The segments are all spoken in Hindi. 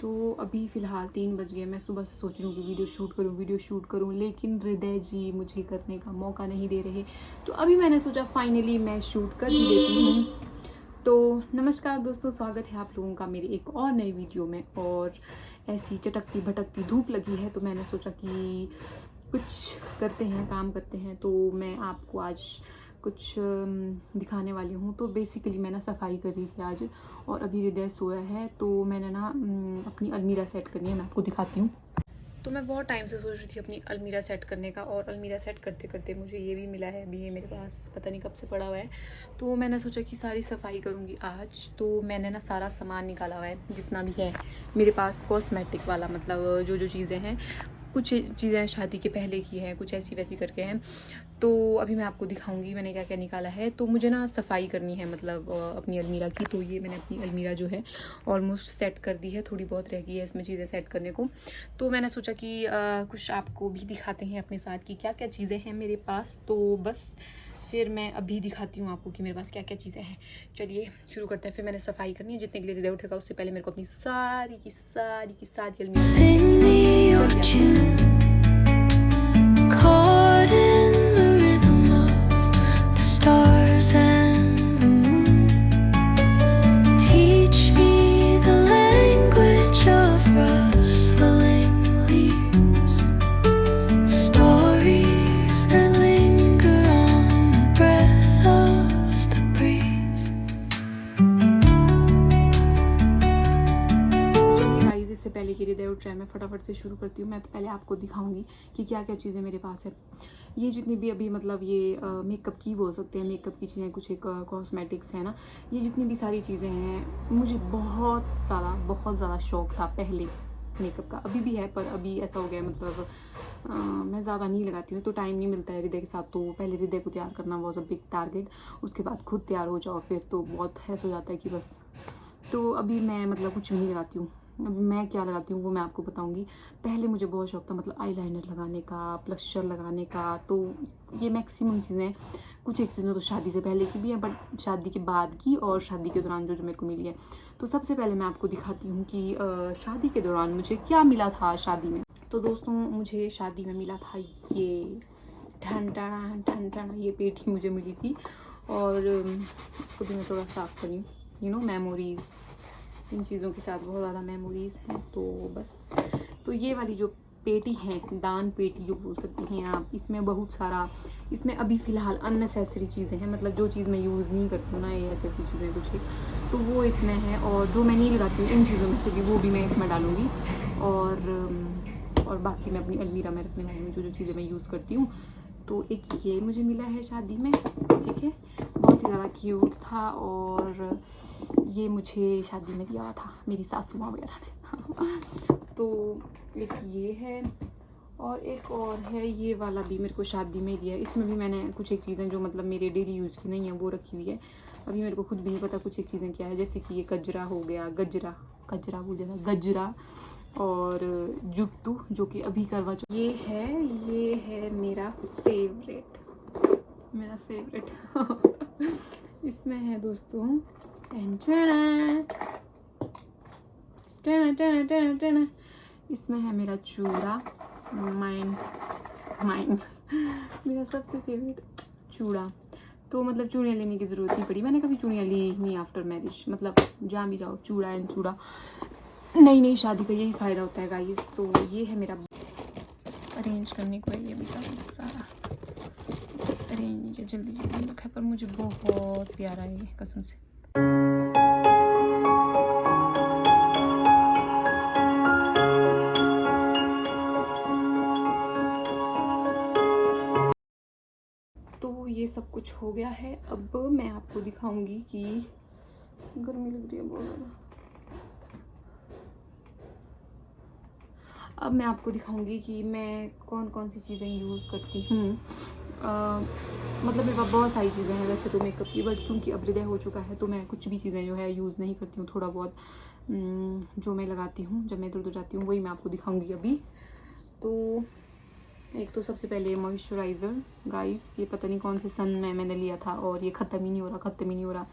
तो अभी फ़िलहाल 3 बज गए। मैं सुबह से सोच रही हूँ कि वीडियो शूट करूँ, लेकिन हृदय जी मुझे करने का मौका नहीं दे रहे। तो अभी मैंने सोचा फाइनली मैं शूट कर ही देती हूँ। तो नमस्कार दोस्तों, स्वागत है आप लोगों का मेरी एक और नई वीडियो में। और ऐसी चटकती भटकती धूप लगी है तो मैंने सोचा कि कुछ करते हैं, काम करते हैं। तो मैं आपको आज कुछ दिखाने वाली हूँ। तो बेसिकली मैं ना सफाई कर रही थी आज, और अभी हृदय सोया है तो मैंने ना अपनी अलमीरा सेट करनी है। मैं आपको दिखाती हूँ। तो मैं बहुत टाइम से सोच रही थी अपनी अलमीरा सेट करने का, और अलमीरा सेट करते करते मुझे ये भी मिला है। अभी ये मेरे पास पता नहीं कब से पड़ा हुआ है। तो मैंने सोचा कि सारी सफाई करूँगी आज। तो मैंने ना सारा सामान निकाला हुआ है जितना भी है मेरे पास, कॉस्मेटिक वाला, मतलब जो चीज़ें हैं। कुछ चीज़ें शादी के पहले की हैं, कुछ ऐसी वैसी करके हैं। तो अभी मैं आपको दिखाऊंगी मैंने क्या क्या निकाला है। तो मुझे ना सफाई करनी है, मतलब अपनी अलमीरा की। तो ये मैंने अपनी अलमीरा जो है ऑलमोस्ट सेट कर दी है, थोड़ी बहुत रह गई है इसमें चीज़ें सेट करने को। तो मैंने सोचा कि कुछ आपको भी दिखाते हैं अपने साथ कि क्या क्या चीज़ें हैं मेरे पास। तो बस फिर मैं अभी दिखाती हूँ आपको कि मेरे पास क्या क्या चीज़ें हैं। चलिए शुरू करते हैं। फिर मैंने सफाई करनी है, जितने के लिए हृदय उठेगा उससे पहले मेरे को अपनी सारी अलमीरा Caught in the rhythm of the stars and the moon. Teach me the language of rustling leaves. Stories that linger on the breath of the breeze. इससे पहले कि हृदय उठ जाए मैं फटाफट से शुरू करती हूँ। मैं तो पहले आपको दिखाऊंगी कि क्या क्या चीज़ें मेरे पास है। ये जितनी भी अभी, मतलब ये मेकअप की बोल सकते हैं, मेकअप की चीज़ें, कुछ एक कॉस्मेटिक्स है ना। ये जितनी भी सारी चीज़ें हैं, मुझे बहुत ज़्यादा शौक था पहले मेकअप का। अभी भी है, पर अभी ऐसा हो गया, मतलब मैं ज़्यादा नहीं लगाती हूँ तो टाइम नहीं मिलता है हृदय के साथ। तो पहले हृदय को तैयार करना वॉज अ बिग टारगेट। उसके बाद खुद तैयार हो जाओ फिर तो बहुत हैस हो जाता है कि बस। तो अभी मैं मतलब कुछ भी नहीं लगाती हूँ। अब मैं क्या लगाती हूँ वो मैं आपको बताऊँगी। पहले मुझे बहुत शौक था, मतलब आईलाइनर लगाने का, ब्लशर लगाने का। तो ये मैक्सिमम चीज़ें, कुछ एक चीज़ें तो शादी से पहले की भी है, बट शादी के बाद की और शादी के दौरान जो मेरे को मिली है। तो सबसे पहले मैं आपको दिखाती हूँ कि शादी के दौरान मुझे क्या मिला था शादी में। तो दोस्तों मुझे शादी में मिला था ये ठन ये पेटी मुझे मिली थी। और इसको भी मैं थोड़ा साफ करी, मेमोरीज़, इन चीज़ों के साथ बहुत ज़्यादा मेमोरीज़ हैं। तो बस, तो ये वाली जो पेटी है, दान पेटी जो बोल सकती हैं आप, इसमें बहुत सारा, इसमें अभी फ़िलहाल अननेसेसरी चीज़ें हैं, मतलब जो चीज़ मैं यूज़ नहीं करती हूँ ना, ये ऐसी ऐसी चीज़ें कुछ एक, तो वो इसमें है। और जो मैं नहीं लगाती हूँ इन चीज़ों में से भी, वो भी मैं इसमें डालूँगी। और बाकी मैं अपनी अलमीरा में रखने वाली हूँ जो चीज़ें मैं यूज़ करती हूँ। तो एक ये मुझे मिला है शादी में, ठीक है, बहुत ही ज़्यादा क्यूट था। और ये मुझे शादी में दिया हुआ था मेरी सासू माँ वगैरह ने। तो एक ये है, और एक और है, ये वाला भी मेरे को शादी में दिया है। इसमें भी मैंने कुछ एक चीज़ें जो मतलब मेरे डेली यूज़ की नहीं है वो रखी हुई है। अभी मेरे को खुद भी नहीं पता कुछ एक चीज़ें क्या है, जैसे कि ये गजरा हो गया, गजरा बोल देना, गजरा। और जुट्टू जो कि अभी करवा चौथ। ये है मेरा फेवरेट इसमें है दोस्तों, इसमें है मेरा चूड़ा, माइन मेरा सबसे फेवरेट चूड़ा। तो मतलब चूड़ियाँ लेने की ज़रूरत नहीं पड़ी, मैंने कभी चूड़ियाँ ली नहीं आफ्टर मैरिज। मतलब जहाँ भी जाओ चूड़ा एंड चूड़ा, नई शादी का यही फ़ायदा होता है गाइस। तो ये है मेरा अरेंज करने को है, ये भी काफ़ी सारा अरेंज किया, जल्दी रखा है, पर मुझे बहुत प्यारा है ये, कसम से। तो ये सब कुछ हो गया है। अब मैं आपको दिखाऊंगी कि गर्मी लग रही है बहुत ज़्यादा। अब मैं आपको दिखाऊंगी कि मैं कौन कौन सी चीज़ें यूज़ करती हूँ। मतलब मेरे पास बहुत सारी चीज़ें हैं वैसे तो मेकअप की, बट क्योंकि अब हृदय हो चुका है तो मैं कुछ भी चीज़ें जो है यूज़ नहीं करती हूँ। थोड़ा बहुत जो मैं लगाती हूँ जब मैं इधर उधर जाती हूँ वही मैं आपको दिखाऊंगी अभी। तो एक तो सबसे पहले मॉइस्चराइज़र गाइस, ये पता नहीं कौन से सन में मैंने लिया था और ये ख़त्म ही नहीं हो रहा।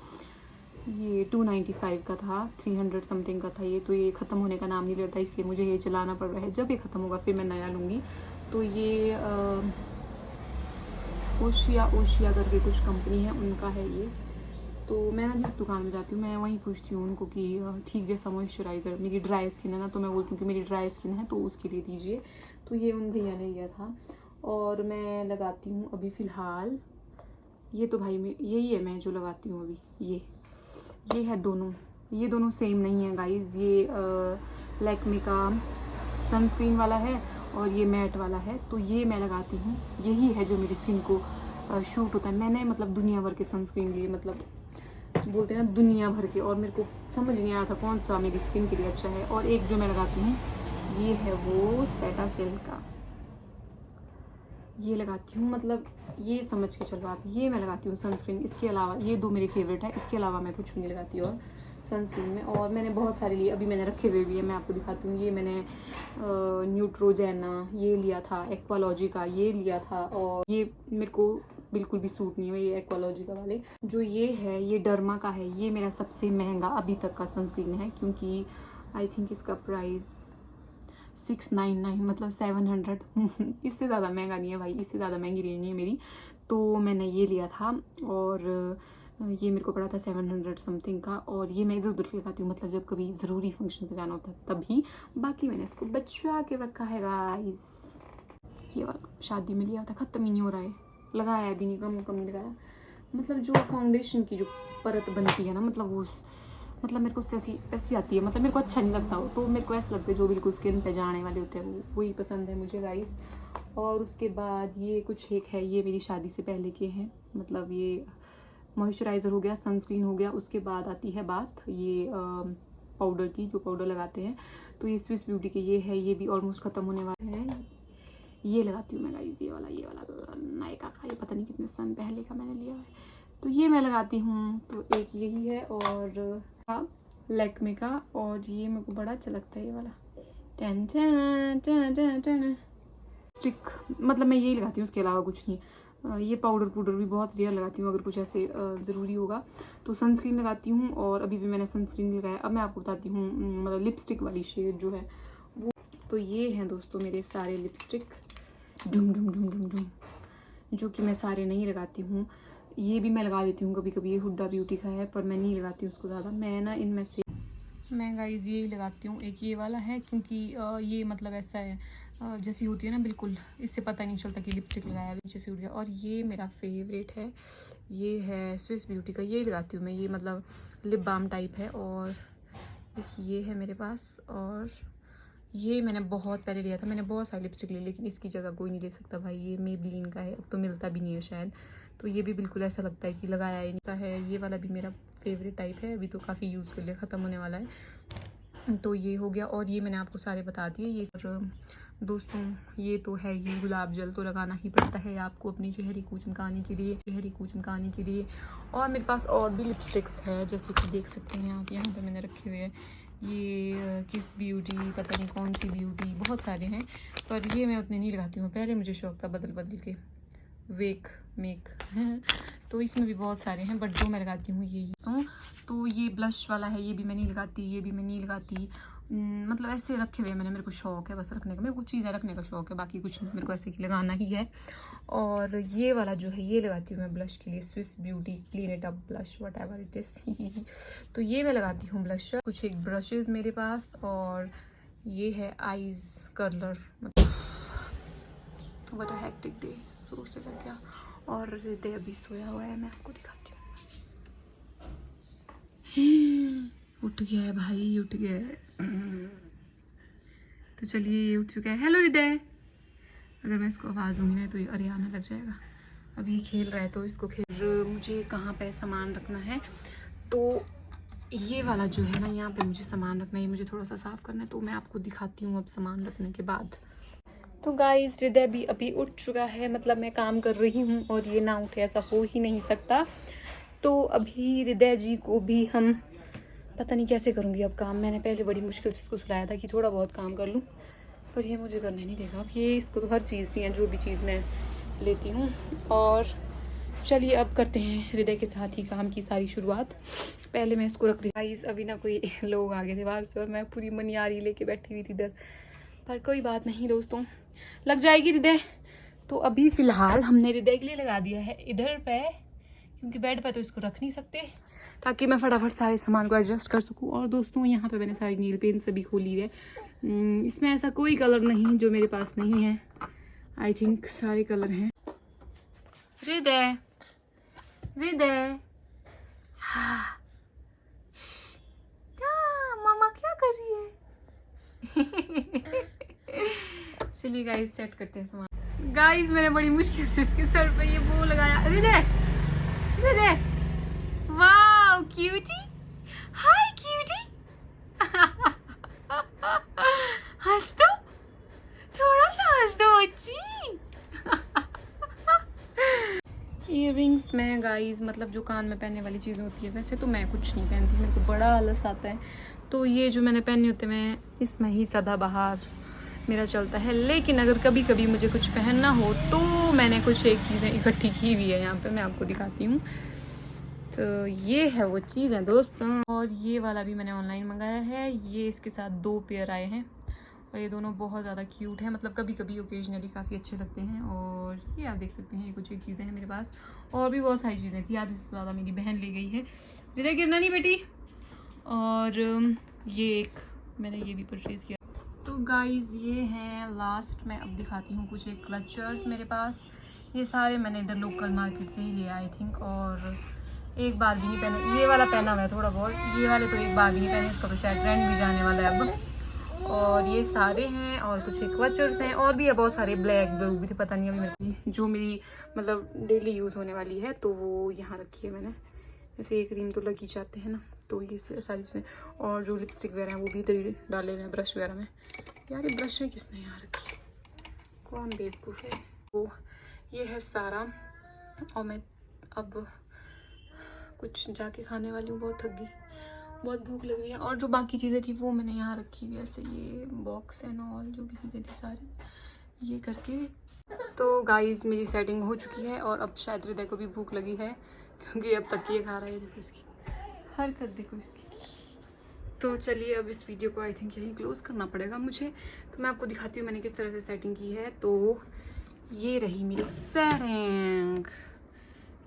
ये 295 का था, 300 समथिंग का था ये। तो ये ख़त्म होने का नाम नहीं लेता, इसलिए मुझे ये चलाना पड़ रहा है। जब ये ख़त्म होगा फिर मैं नया लूँगी। तो ये ओशिया करके कुछ कंपनी है, उनका है ये। तो मैं ना जिस दुकान में जाती हूँ मैं वहीं पूछती हूँ उनको कि ठीक जैसा मॉइस्चराइज़र, मेरी ड्राई स्किन है ना, तो मैं बोलती हूँ कि मेरी ड्राई स्किन है तो उसके लिए दीजिए। तो ये उन भैया ने लिया था और मैं लगाती हूँ अभी फ़िलहाल। ये तो भाई मैं यही है मैं जो लगाती हूँ अभी। ये है दोनों, ये दोनों सेम नहीं है गाइज़। ये लैक्मे का सनस्क्रीन वाला है और ये मैट वाला है। तो ये मैं लगाती हूँ, यही है जो मेरी स्किन को शूट होता है। मैंने मतलब दुनिया भर के सनस्क्रीन लिए, मतलब बोलते हैं ना दुनिया भर के, और मेरे को समझ नहीं आया था कौन सा मेरी स्किन के लिए अच्छा है। और एक जो मैं लगाती हूँ ये है वो सेटाफिल का, ये लगाती हूँ। मतलब ये समझ के चलो आप, ये मैं लगाती हूँ सनस्क्रीन। इसके अलावा ये दो मेरे फेवरेट है, इसके अलावा मैं कुछ नहीं लगाती और सनस्क्रीन में। और मैंने बहुत सारे लिए, अभी मैंने रखे हुए भी है, मैं आपको दिखाती हूँ। ये मैंने न्यूट्रोजेना ये लिया था, एक्वालॉजी का ये लिया था, और ये मेरे को बिल्कुल भी सूट नहीं है ये एक्वालॉजी का वाले। जो ये है ये डर्मा का है, ये मेरा सबसे महंगा अभी तक का सनस्क्रीन है, क्योंकि आई थिंक इसका प्राइस 699 मतलब 700 इससे ज़्यादा महंगा नहीं है भाई, इससे ज़्यादा महंगी रेंज नहीं है मेरी। तो मैंने ये लिया था और ये मेरे को पड़ा था 700 समथिंग का। और ये मैं इधर उधर लगाती हूँ, मतलब जब कभी ज़रूरी फंक्शन पे जाना होता है तभी। बाकी मैंने इसको बचा के रखा है गाइस। ये वाला शादी में लिया था, ख़त्म ही नहीं हो रहा है, लगाया भी नहीं, कम ही लगाया। मतलब जो फाउंडेशन की जो परत बनती है ना, मतलब मेरे को ऐसी आती है, मतलब मेरे को अच्छा नहीं लगता हो। तो मेरे को ऐसा लगता है जो बिल्कुल स्किन पे जाने वाले होते हैं वही पसंद है मुझे गाइस। और उसके बाद ये कुछ एक है, ये मेरी शादी से पहले के हैं। मतलब ये मॉइस्चराइज़र हो गया, सनस्क्रीन हो गया, उसके बाद आती है बात ये पाउडर की, जो पाउडर लगाते हैं। तो ये स्विस ब्यूटी के ये है, ये भी ऑलमोस्ट ख़त्म होने वाला है। ये लगाती हूँ मैं गाइस, ये वाला नायका का, ये पता नहीं कितने सन पहले का मैंने लिया है, तो ये मैं लगाती हूँ। तो एक यही है और लैक्मे का, और ये मेरे को बड़ा अच्छा लगता है ये वाला टन टन टन टन टन स्टिक। मतलब मैं यही लगाती हूँ, उसके अलावा कुछ नहीं। ये पाउडर भी बहुत रेयर लगाती हूँ, अगर कुछ ऐसे ज़रूरी होगा तो सनस्क्रीन लगाती हूँ। और अभी भी मैंने सनस्क्रीन लगाया। अब मैं आपको बताती हूँ मतलब लिपस्टिक वाली शेड जो है वो। तो ये हैं दोस्तों मेरे सारे लिपस्टिक, ढूम ढूम ढूम ढूम ढूम, जो कि मैं सारे नहीं लगाती हूँ। ये भी मैं लगा लेती हूँ कभी कभी, ये हुड्डा ब्यूटी का है, पर मैं नहीं लगाती हूँ उसको ज़्यादा। मैं ना इनमें से मैं गाइज यही लगाती हूँ। एक ये वाला है, क्योंकि ये मतलब ऐसा है जैसी होती है ना बिल्कुल, इससे पता नहीं चलता कि लिपस्टिक लगाया नीचे से उड़ गया। और ये मेरा फेवरेट है, ये है स्विस ब्यूटी का, ये लगाती हूँ मैं। ये मतलब लिप बाम टाइप है। और एक ये है मेरे पास, और ये मैंने बहुत पहले लिया था। मैंने बहुत सारी लिपस्टिक ली, लेकिन इसकी जगह कोई नहीं ले सकता भाई। ये मेबलिन का है, अब तो मिलता भी नहीं है शायद। तो ये भी बिल्कुल ऐसा लगता है कि लगाया ही नहीं है। ये वाला भी मेरा फेवरेट टाइप है, अभी तो काफ़ी यूज़ कर लिया, ख़त्म होने वाला है। तो ये हो गया। और ये मैंने आपको सारे बता दिए। ये दोस्तों ये तो है, ये गुलाब जल तो लगाना ही पड़ता है आपको अपनी चेहरे को चमकाने के लिए। और मेरे पास और भी लिपस्टिक्स है, जैसे कि देख सकते हैं आप, यहाँ पे मैंने रखे हुए हैं। ये किस ब्यूटी, पता नहीं कौन सी ब्यूटी, बहुत सारे हैं, पर ये मैं उतने नहीं लगाती हूँ। पहले मुझे शौक था बदल के वेक मेक तो इसमें भी बहुत सारे हैं, बट जो मैं लगाती हूँ यही हूँ। तो ये ब्लश वाला है, ये भी मैं नहीं लगाती, ये भी मैं नहीं लगाती। मतलब ऐसे रखे हुए मैंने, मेरे को शौक है बस रखने का, मेरे को चीज़ें रखने का शौक है, बाकी कुछ नहीं, मेरे को ऐसे कि लगाना ही है। और ये वाला जो है ये लगाती हूँ मैं ब्लश के लिए, Swiss beauty clean it up blush what ever it is तो ये मैं लगाती हूँ ब्लश। कुछ एक ब्रशेज मेरे पास, और ये है आईज कर्लर। मतलब व्हाट अ हेक्टिक डे, जोर से लग गया। और हृदय अभी सोया हुआ है, मैं आपको दिखाती हूँ। उठ गया है भाई, उठ गया है। तो चलिए ये उठ चुका है। हेलो हृदय। अगर मैं इसको आवाज़ दूंगी ना तो ये अरे आने लग जाएगा। अभी खेल रहा है तो इसको मुझे कहाँ पे सामान रखना है, तो ये वाला जो है ना यहाँ पे मुझे सामान रखना है, ये मुझे थोड़ा सा साफ़ करना है, तो मैं आपको दिखाती हूँ अब सामान रखने के बाद। तो गाइस हृदय भी अभी उठ चुका है, मतलब मैं काम कर रही हूँ और ये ना उठे, ऐसा हो ही नहीं सकता। तो अभी हृदय जी को भी हम पता नहीं कैसे करूँगी अब काम। मैंने पहले बड़ी मुश्किल से इसको सुलाया था कि थोड़ा बहुत काम कर लूँ, पर ये मुझे करने नहीं देगा। अब ये इसको तो हर चीज़ चाहिए, जो भी चीज़ मैं लेती हूँ। और चलिए अब करते हैं हृदय के साथ ही काम की सारी शुरुआत। पहले मैं इसको रख दी। गाइस अभी ना कोई लोग आ गए थे बाहर से और मैं पूरी मनियारी लेके बैठी हुई थी इधर, पर कोई बात नहीं दोस्तों, लग जाएगी हृदय। तो अभी फ़िलहाल हमने हृदय के लिए लगा दिया है इधर पे, क्योंकि बेड पे तो इसको रख नहीं सकते, ताकि मैं फटाफट सारे सामान को एडजस्ट कर सकूं। और दोस्तों यहाँ पे मैंने सारी नील पेंट सभी खोली है। इसमें ऐसा कोई कलर नहीं जो मेरे पास नहीं है, आई थिंक सारे कलर हैं। हृदय हृदय, हाँ मामा क्या कर रही है? चलिए गाइस सेट करते हैं सामान। गाइस मैंने बड़ी मुश्किल से इसके सर पे ये वो लगाया। हृदय हृदय, वाओ क्यूटी, हाय क्यूटी। हंस दो, थोड़ा सा हंस दो बच्ची। इयररिंग्स में गाइस मतलब जो कान में पहनने वाली चीज़ें होती है, वैसे तो मैं कुछ नहीं पहनती, मेरे को बड़ा आलस आता है, तो ये जो मैंने पहने होते मैं इसमें ही सदाबहार मेरा चलता है। लेकिन अगर कभी कभी मुझे कुछ पहनना हो तो मैंने कुछ एक चीज़ें इकट्ठी की हुई है, यहाँ पे मैं आपको दिखाती हूँ। तो ये है वो चीज़ है दोस्तों। और ये वाला भी मैंने ऑनलाइन मंगाया है, ये इसके साथ 2 पेयर आए हैं और ये दोनों बहुत ज़्यादा क्यूट हैं, मतलब कभी कभी ओकेजनली काफ़ी अच्छे लगते हैं। और ये आप देख सकते हैं, ये कुछ एक चीज़ें हैं मेरे पास, और भी बहुत सारी चीज़ें थी, आधी से ज़्यादा मेरी बहन ले गई है। मेरा गिरना नहीं बेटी। और ये एक मैंने ये भी परचेज़ किया। तो गाइज़ ये हैं लास्ट में अब दिखाती हूँ कुछ एक क्लचर्स मेरे पास। ये सारे मैंने इधर लोकल मार्केट से ही लिया आई थिंक, और एक बार भी नहीं पहने। ये वाला पहना हुआ है थोड़ा बहुत, ये वाले तो एक बार भी नहीं पहने, इसका तो शायद ट्रेंड भी जाने वाला है अब। और ये सारे हैं और कुछ एक क्लचर्स हैं, और भी है बहुत सारे, ब्लैक ब्लू भी थे, पता नहीं अभी मेरे जो मेरी मतलब डेली यूज़ होने वाली है तो वो यहाँ रखी है मैंने। जैसे एक क्रीम तो लग ही जाते हैं ना, तो ये सारी चीज़ें, और जो लिपस्टिक वगैरह है वो भी इधर ही डाले हुए हैं, ब्रश वगैरह में। यार ये ब्रश है किसने यहाँ रखी, कौन बेवकूफ़ है। तो ये है सारा, और मैं अब कुछ जाके खाने वाली हूँ, बहुत थक गई, बहुत भूख लग रही है। और जो बाकी चीज़ें थी वो मैंने यहाँ रखी हुई है, ऐसे ये बॉक्स एंड ऑल जो भी चीज़ें थी सारी ये करके। तो गाइस मेरी सेटिंग हो चुकी है और अब शायद हृदय को भी भूख लगी है, क्योंकि अब तक ये खा रहा है। देखो इसकी हरकत, देखो इसकी। तो चलिए अब इस वीडियो को आई थिंक यहीं क्लोज़ करना पड़ेगा मुझे। तो मैं आपको दिखाती हूँ मैंने किस तरह से सेटिंग की है। तो ये रही मेरी सेटिंग।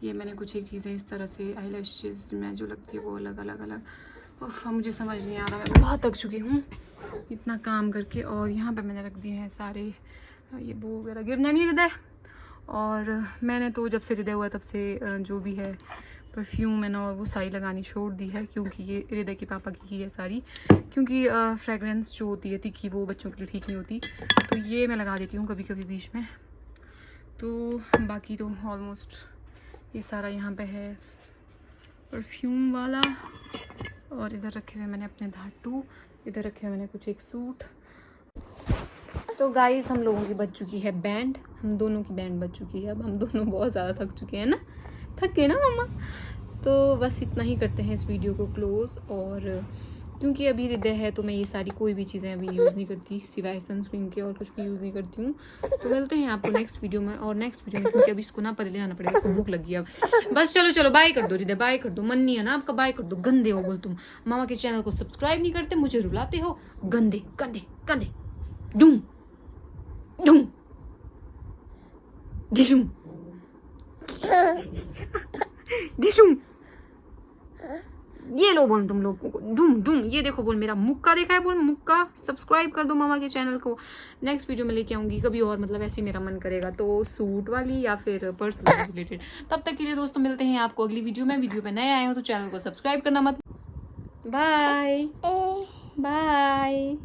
ये मैंने कुछ एक चीज़ें इस तरह से आईलैशेस में जो लगती है वो अलग अलग मुझे समझ नहीं आ रहा, मैं बहुत थक चुकी हूँ इतना काम करके। और यहाँ पे मैंने रख दिए हैं सारे ये बो वगैरह, गिरना नहीं हृदय। और मैंने तो जब से हृदय हुआ तब से जो भी है परफ्यूम है ना वो सारी लगानी छोड़ दी है, क्योंकि ये हृदय के पापा की है सारी, क्योंकि फ्रेगरेंस जो होती है तीखी वो बच्चों के लिए ठीक नहीं होती, तो ये मैं लगा देती हूँ कभी कभी बीच में। तो बाकी तो ऑलमोस्ट ये सारा यहाँ पे है परफ्यूम वाला। और इधर रखे हुए मैंने अपने धातु, इधर रखे हुए मैंने कुछ एक सूट। तो गाइस हम लोगों की बच चुकी है बैंड, हम दोनों की बैंड बच चुकी है। अब हम दोनों बहुत ज़्यादा थक चुके हैं ना, थक गए ना मम्मा। तो बस इतना ही करते हैं इस वीडियो को क्लोज़। और क्योंकि अभी हृदय है तो मैं ये सारी कोई भी चीज़ें अभी यूज़ नहीं करती, सिवाय सनस्क्रीन के और कुछ भी यूज़ नहीं करती हूँ। तो मिलते हैं आपको नेक्स्ट वीडियो में। और नेक्स्ट वीडियो में क्योंकि अभी इसको ना पहले आना पड़ेगा, इसको भूख लगी अब। बस चलो चलो बाय कर दो हृदय, बाय कर दो, मन नहीं है ना आपका, बाय कर दो। गंदे हो बोल तुम, मामा के चैनल को सब्सक्राइब नहीं करते, मुझे रुलाते हो, गंदे गंदे गंदे। डूम डूम डिशुम डिशुम, ये लो बोल तुम लोगों को, डूम डूम। ये देखो बोल, मेरा मुक्का देखा है बोल, मुक्का। सब्सक्राइब कर दो मामा के चैनल को। नेक्स्ट वीडियो में लेके आऊंगी कभी और, मतलब ऐसे मेरा मन करेगा तो सूट वाली या फिर पर्सनल रिलेटेड। तब तक के लिए दोस्तों मिलते हैं आपको अगली वीडियो में। वीडियो पे नए आए हो तो चैनल को सब्सक्राइब करना मत। Bye bye.